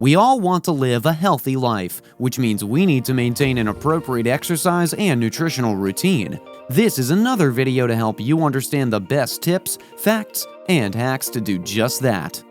We all want to live a healthy life, which means we need to maintain an appropriate exercise and nutritional routine. This is another video to help you understand the best tips, facts, and hacks to do just that.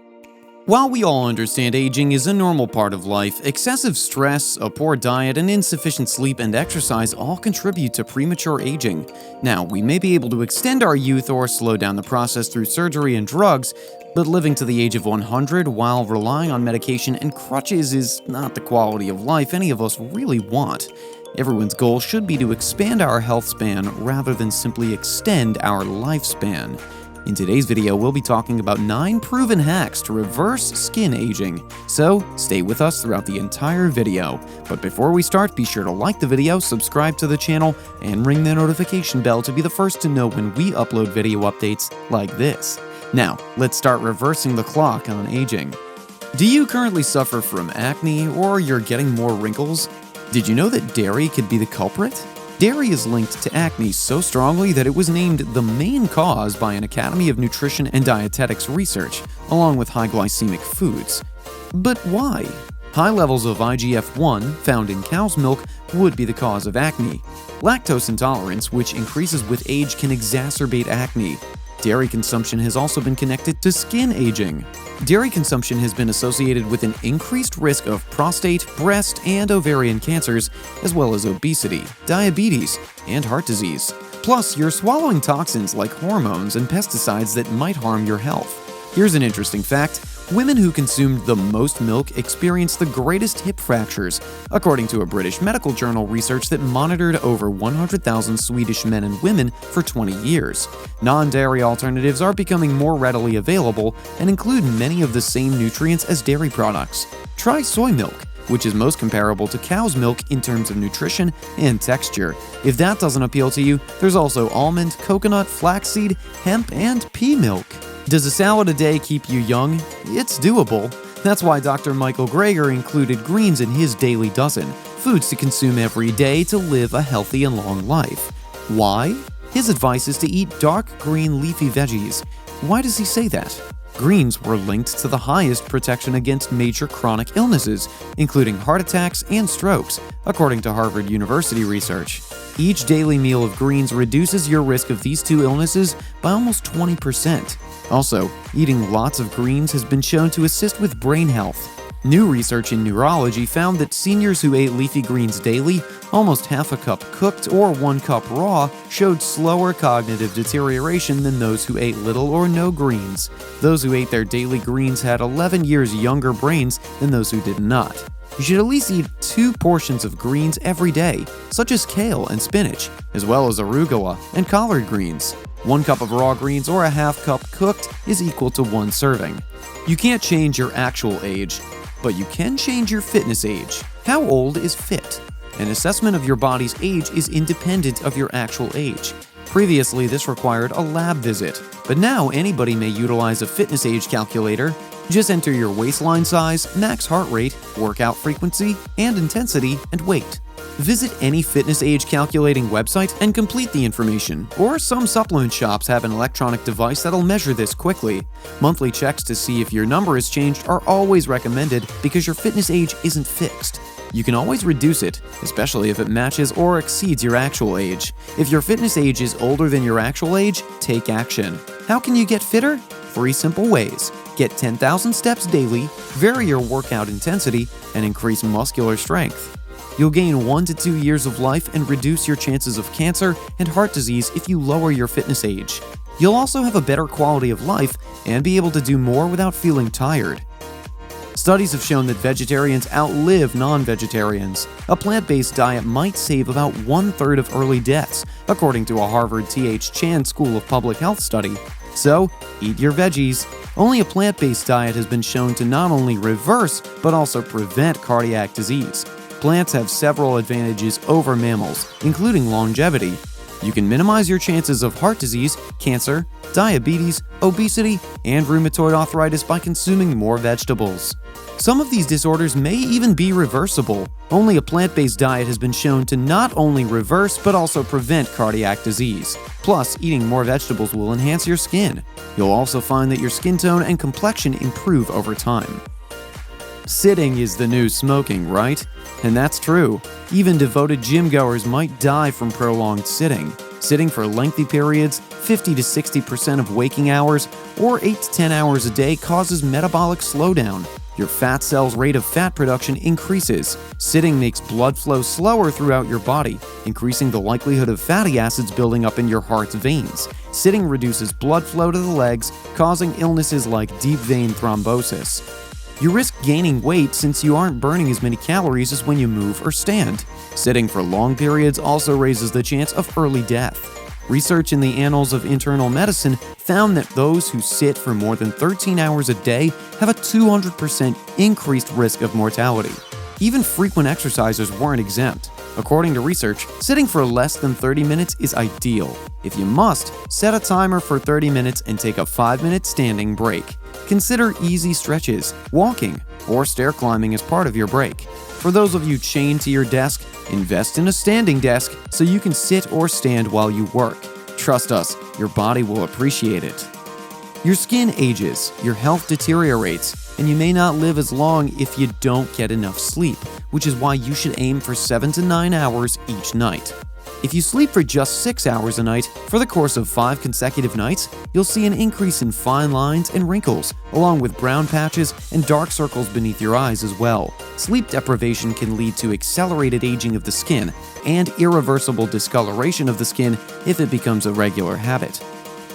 While we all understand aging is a normal part of life, excessive stress, a poor diet, and insufficient sleep and exercise all contribute to premature aging. Now, we may be able to extend our youth or slow down the process through surgery and drugs, but living to the age of 100 while relying on medication and crutches is not the quality of life any of us really want. Everyone's goal should be to expand our health span rather than simply extend our lifespan. In today's video, we'll be talking about 9 proven hacks to reverse skin aging, so stay with us throughout the entire video. But before we start, be sure to like the video, subscribe to the channel, and ring the notification bell to be the first to know when we upload video updates like this. Now, let's start reversing the clock on aging. Do you currently suffer from acne or you're getting more wrinkles? Did you know that dairy could be the culprit? Dairy is linked to acne so strongly that it was named the main cause by an Academy of Nutrition and Dietetics research, along with high glycemic foods. But why? High levels of IGF-1 found in cow's milk would be the cause of acne. Lactose intolerance, which increases with age, can exacerbate acne. Dairy consumption has also been connected to skin aging. Dairy consumption has been associated with an increased risk of prostate, breast, and ovarian cancers, as well as obesity, diabetes, and heart disease. Plus, you're swallowing toxins like hormones and pesticides that might harm your health. Here's an interesting fact. Women who consumed the most milk experienced the greatest hip fractures, according to a British medical journal research that monitored over 100,000 Swedish men and women for 20 years. Non-dairy alternatives are becoming more readily available and include many of the same nutrients as dairy products. Try soy milk, which is most comparable to cow's milk in terms of nutrition and texture. If that doesn't appeal to you, there's also almond, coconut, flaxseed, hemp, and pea milk. Does a salad a day keep you young? It's doable. That's why Dr. Michael Greger included greens in his daily dozen, foods to consume every day to live a healthy and long life. Why? His advice is to eat dark green leafy veggies. Why does he say that? Greens were linked to the highest protection against major chronic illnesses, including heart attacks and strokes, according to Harvard University research. Each daily meal of greens reduces your risk of these two illnesses by almost 20%. Also, eating lots of greens has been shown to assist with brain health. New research in neurology found that seniors who ate leafy greens daily, almost half a cup cooked or 1 cup raw, showed slower cognitive deterioration than those who ate little or no greens. Those who ate their daily greens had 11 years younger brains than those who did not. You should at least eat 2 portions of greens every day, such as kale and spinach, as well as arugula and collard greens. 1 cup of raw greens or a half cup cooked is equal to 1 serving. You can't change your actual age, but you can change your fitness age. How old is fit? An assessment of your body's age is independent of your actual age. Previously, this required a lab visit, but now anybody may utilize a fitness age calculator. Just enter your waistline size, max heart rate, workout frequency and intensity, and weight. Visit any fitness age calculating website and complete the information, or some supplement shops have an electronic device that'll measure this quickly. Monthly checks to see if your number has changed are always recommended because your fitness age isn't fixed. You can always reduce it, especially if it matches or exceeds your actual age. If your fitness age is older than your actual age, take action. How can you get fitter? 3 simple ways. Get 10,000 steps daily, vary your workout intensity, and increase muscular strength. You'll gain 1 to 2 years of life and reduce your chances of cancer and heart disease if you lower your fitness age. You'll also have a better quality of life and be able to do more without feeling tired. Studies have shown that vegetarians outlive non-vegetarians. A plant-based diet might save about 1/3 of early deaths, according to a Harvard T.H. Chan School of Public Health study. So, eat your veggies. Only a plant-based diet has been shown to not only reverse, but also prevent cardiac disease. Plants have several advantages over mammals, including longevity. You can minimize your chances of heart disease, cancer, diabetes, obesity, and rheumatoid arthritis by consuming more vegetables. Some of these disorders may even be reversible. Only a plant-based diet has been shown to not only reverse but also prevent cardiac disease. Plus, eating more vegetables will enhance your skin. You'll also find that your skin tone and complexion improve over time. Sitting is the new smoking, right? And that's true. Even devoted gym goers might die from prolonged sitting. Sitting for lengthy periods, 50 to 60% of waking hours, or 8 to 10 hours a day causes metabolic slowdown. Your fat cells' rate of fat production increases. Sitting makes blood flow slower throughout your body, increasing the likelihood of fatty acids building up in your heart's veins. Sitting reduces blood flow to the legs, causing illnesses like deep vein thrombosis. You risk gaining weight since you aren't burning as many calories as when you move or stand. Sitting for long periods also raises the chance of early death. Research in the Annals of Internal Medicine found that those who sit for more than 13 hours a day have a 200% increased risk of mortality. Even frequent exercisers weren't exempt. According to research, sitting for less than 30 minutes is ideal. If you must, set a timer for 30 minutes and take a 5-minute standing break. Consider easy stretches, walking, or stair climbing as part of your break. For those of you chained to your desk, invest in a standing desk so you can sit or stand while you work. Trust us, your body will appreciate it. Your skin ages, your health deteriorates, and you may not live as long if you don't get enough sleep, which is why you should aim for 7 to 9 hours each night. If you sleep for just 6 hours a night for the course of 5 consecutive nights, you'll see an increase in fine lines and wrinkles, along with brown patches and dark circles beneath your eyes as well. Sleep deprivation can lead to accelerated aging of the skin and irreversible discoloration of the skin if it becomes a regular habit.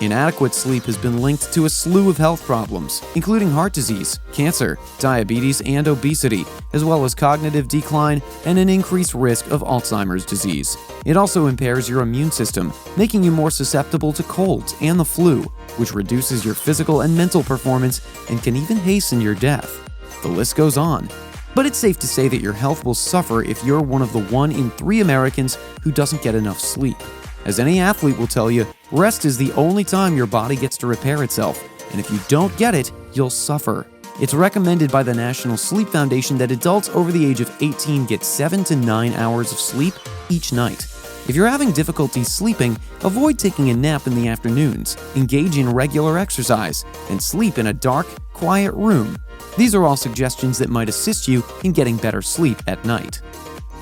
Inadequate sleep has been linked to a slew of health problems, including heart disease, cancer, diabetes, and obesity, as well as cognitive decline and an increased risk of Alzheimer's disease. It also impairs your immune system, making you more susceptible to colds and the flu, which reduces your physical and mental performance and can even hasten your death. The list goes on. But it's safe to say that your health will suffer if you're one of the 1 in 3 Americans who doesn't get enough sleep. As any athlete will tell you, rest is the only time your body gets to repair itself, and if you don't get it, you'll suffer. It's recommended by the National Sleep Foundation that adults over the age of 18 get 7 to 9 hours of sleep each night. If you're having difficulty sleeping, avoid taking a nap in the afternoons, engage in regular exercise, and sleep in a dark, quiet room. These are all suggestions that might assist you in getting better sleep at night.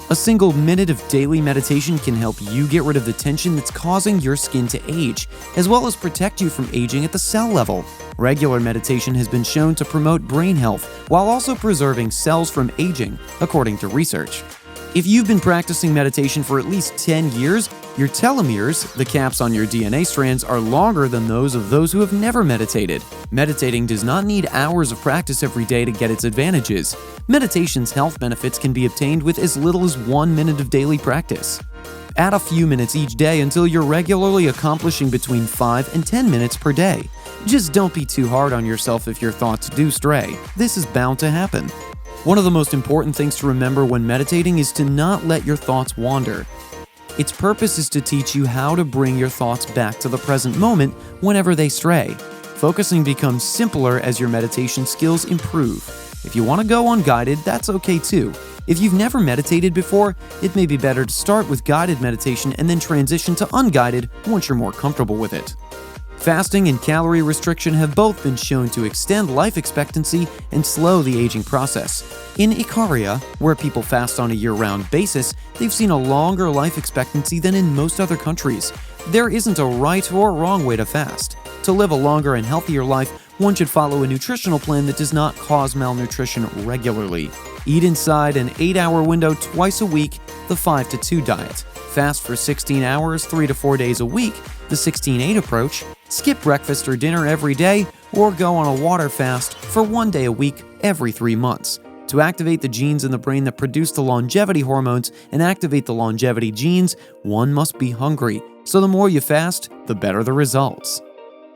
A single minute of daily meditation can help you get rid of the tension that's causing your skin to age, as well as protect you from aging at the cell level. Regular meditation has been shown to promote brain health while also preserving cells from aging, according to research. If you've been practicing meditation for at least 10 years, your telomeres, the caps on your DNA strands, are longer than those of those who have never meditated. Meditating does not need hours of practice every day to get its advantages. Meditation's health benefits can be obtained with as little as 1 minute of daily practice. Add a few minutes each day until you're regularly accomplishing between 5 and 10 minutes per day. Just don't be too hard on yourself if your thoughts do stray. This is bound to happen. One of the most important things to remember when meditating is to not let your thoughts wander. Its purpose is to teach you how to bring your thoughts back to the present moment whenever they stray. Focusing becomes simpler as your meditation skills improve. If you want to go unguided, that's okay too. If you've never meditated before, it may be better to start with guided meditation and then transition to unguided once you're more comfortable with it. Fasting and calorie restriction have both been shown to extend life expectancy and slow the aging process. In Ikaria, where people fast on a year-round basis, they've seen a longer life expectancy than in most other countries. There isn't a right or wrong way to fast. To live a longer and healthier life, one should follow a nutritional plan that does not cause malnutrition regularly. Eat inside an 8-hour window twice a week, the 5-2 diet. Fast for 16 hours, 3 to 4 days a week, the 16-8 approach. Skip breakfast or dinner every day, or go on a water fast for 1 day a week every 3 months. To activate the genes in the brain that produce the longevity hormones and activate the longevity genes, one must be hungry. So the more you fast, the better the results.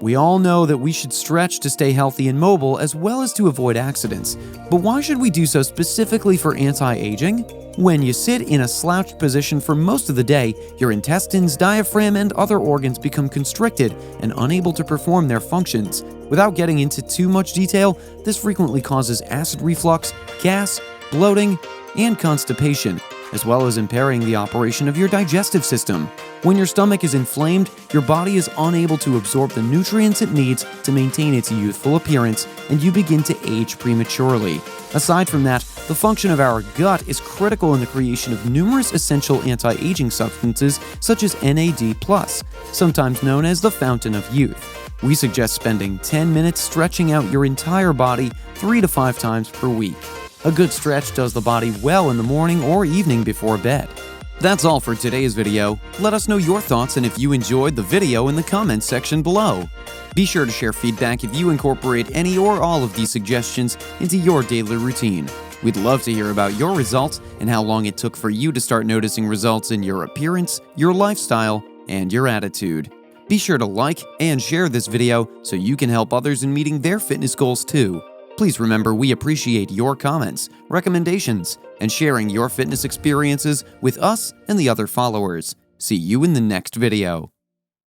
We all know that we should stretch to stay healthy and mobile as well as to avoid accidents. But why should we do so specifically for anti-aging? When you sit in a slouched position for most of the day, your intestines, diaphragm, and other organs become constricted and unable to perform their functions. Without getting into too much detail, this frequently causes acid reflux, gas, bloating, and constipation. as well as impairing the operation of your digestive system. When your stomach is inflamed, your body is unable to absorb the nutrients it needs to maintain its youthful appearance, and you begin to age prematurely. Aside from that, the function of our gut is critical in the creation of numerous essential anti-aging substances such as NAD+, sometimes known as the fountain of youth. We suggest spending 10 minutes stretching out your entire body 3 to 5 times per week. A good stretch does the body well in the morning or evening before bed. That's all for today's video. Let us know your thoughts and if you enjoyed the video in the comments section below. Be sure to share feedback if you incorporate any or all of these suggestions into your daily routine. We'd love to hear about your results and how long it took for you to start noticing results in your appearance, your lifestyle, and your attitude. Be sure to like and share this video so you can help others in meeting their fitness goals too. Please remember we appreciate your comments, recommendations, and sharing your fitness experiences with us and the other followers. See you in the next video.